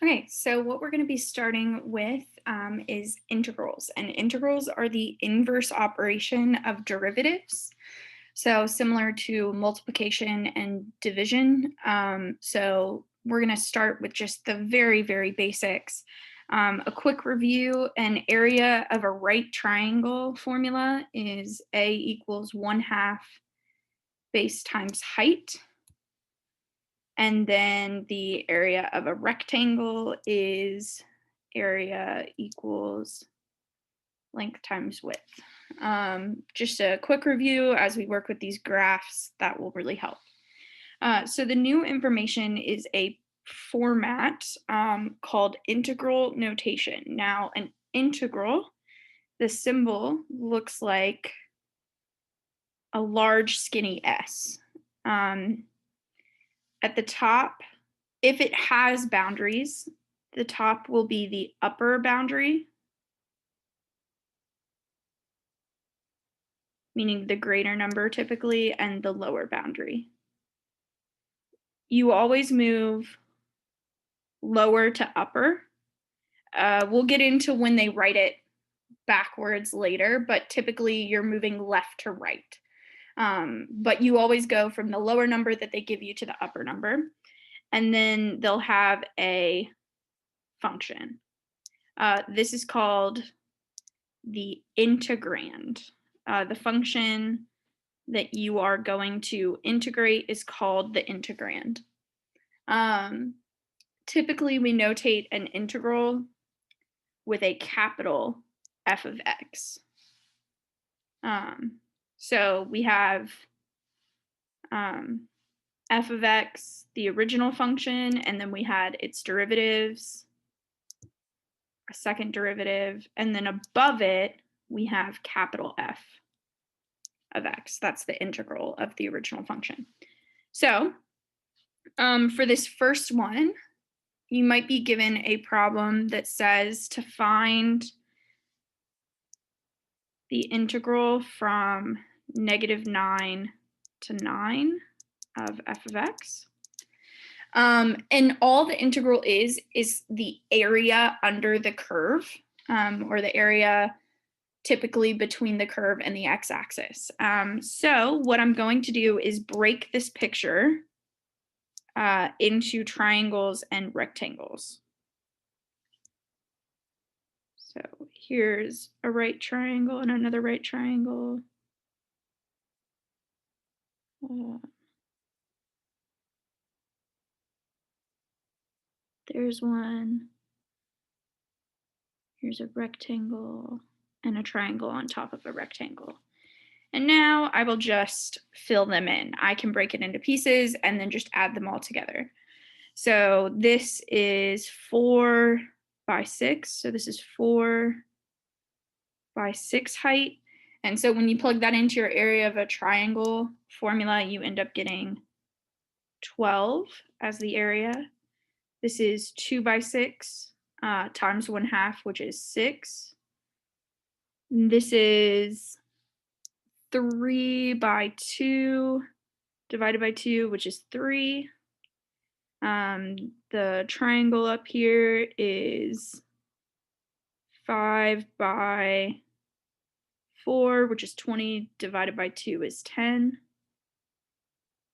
Okay, so what we're going to be starting with is integrals, and integrals are the inverse operation of derivatives. So similar to multiplication and division. So we're going to start with just the very, very basics. A quick review: an area of a right triangle formula is A equals 1/2 base times height. And then the area of a rectangle is area equals length times width. Just a quick review as we work with these graphs, that will really help. So the new information is a format called integral notation. Now, an integral, the symbol looks like a large skinny S. At the top, if it has boundaries, the top will be the upper boundary, meaning the greater number typically, and the lower boundary. You always move lower to upper. We'll get into when they write it backwards later, but typically you're moving left to right. But you always go from the lower number that they give you to the upper number. And then they'll have a function. This is called the integrand. The function that you are going to integrate is called the integrand. Typically, we notate an integral with a capital F of x. So we have f of x, the original function, and then we had its derivatives, a second derivative, and then above it, we have capital F of x. That's the integral of the original function. So for this first one, you might be given a problem that says to find the integral from -9 to 9 of f of x. And all the integral is the area under the curve, or the area typically between the curve and the x-axis. So what I'm going to do is break this picture into triangles and rectangles. So here's a right triangle and another right triangle. There's one. Here's a rectangle and a triangle on top of a rectangle. And now I will just fill them in. I can break it into pieces and then just add them all together. So this is 4 by 6. So this is 4 by 6 height. And so when you plug that into your area of a triangle formula, you end up getting 12 as the area. This is 2 by 6 times 1/2, which is 6. And this is 3 by 2 divided by 2, which is 3. The triangle up here is 5 by 4, which is 20, divided by 2 is 10.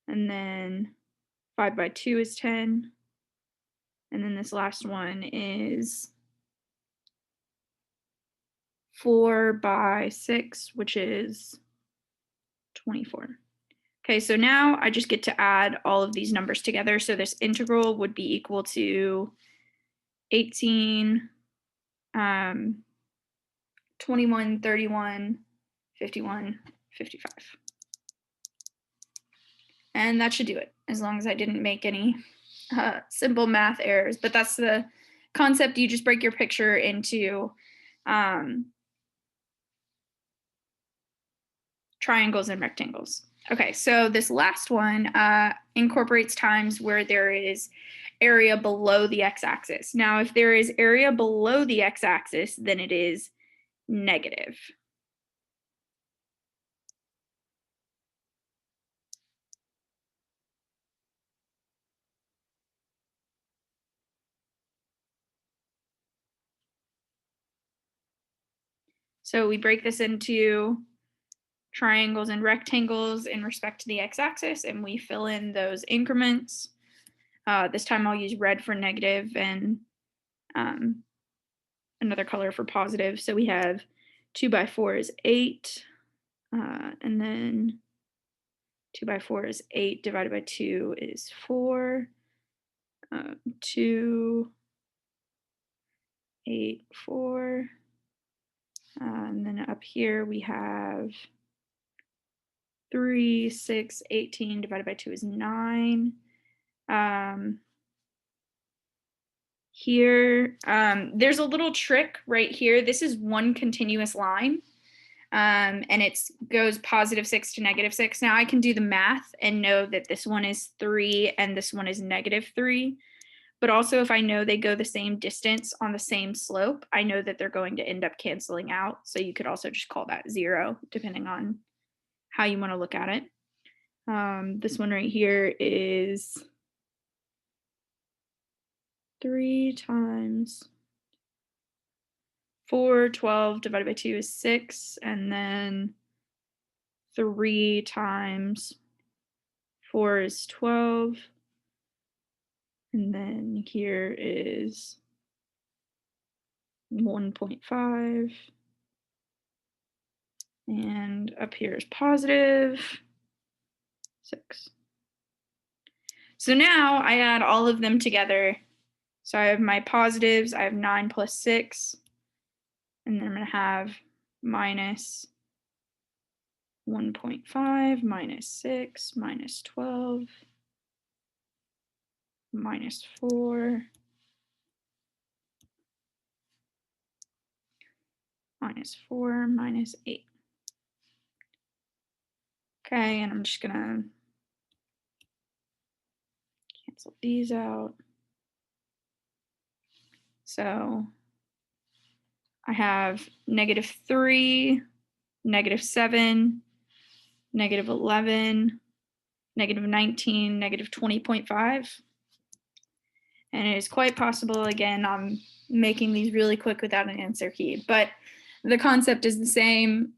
And then 5 by 2 is 10. And then this last one is 4 by 6, which is 24. Okay, so now I just get to add all of these numbers together. So this integral would be equal to 18, 21, 31, 51, 55. And that should do it, as long as I didn't make any simple math errors. But that's the concept. You just break your picture into triangles and rectangles. Okay, so this last one incorporates times where there is area below the x-axis. Now, if there is area below the x-axis, then it is negative. So we break this into triangles and rectangles in respect to the x-axis, and we fill in those increments. This time I'll use red for negative and another color for positive. So we have 2 by 4 is 8, and then 2 by 4 is 8 divided by 2 is 4. 2, 8, 4. And then up here we have 3, 6, 18 divided by 2 is 9. Here, there's a little trick right here. This is one continuous line, and it goes +6 to -6. Now I can do the math and know that this one is 3 and this one is -3. But also if I know they go the same distance on the same slope, I know that they're going to end up canceling out. So you could also just call that 0, depending on how you want to look at it. This one right here is 3 times 4, 12 divided by 2 is 6, and then 3 times 4 is 12. And then here is 1.5. And up here is +6. So now I add all of them together. So I have my positives, I have 9 plus 6, and then I'm going to have minus 1.5 minus 6 minus 12 minus 4 minus 4 minus 8. Okay, and I'm just going to cancel these out. So I have -3, -7, -11, -19, -20.5. And it is quite possible, again, I'm making these really quick without an answer key, but the concept is the same.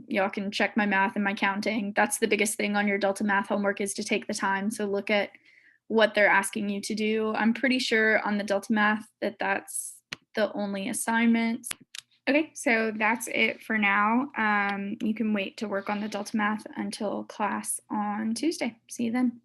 Y'all can check my math and my counting. That's the biggest thing on your Delta Math homework, is to take the time to look at what they're asking you to do. I'm pretty sure on the Delta Math that that's the only assignment. Okay, so that's it for now. You can wait to work on the Delta Math until class on Tuesday. See you then.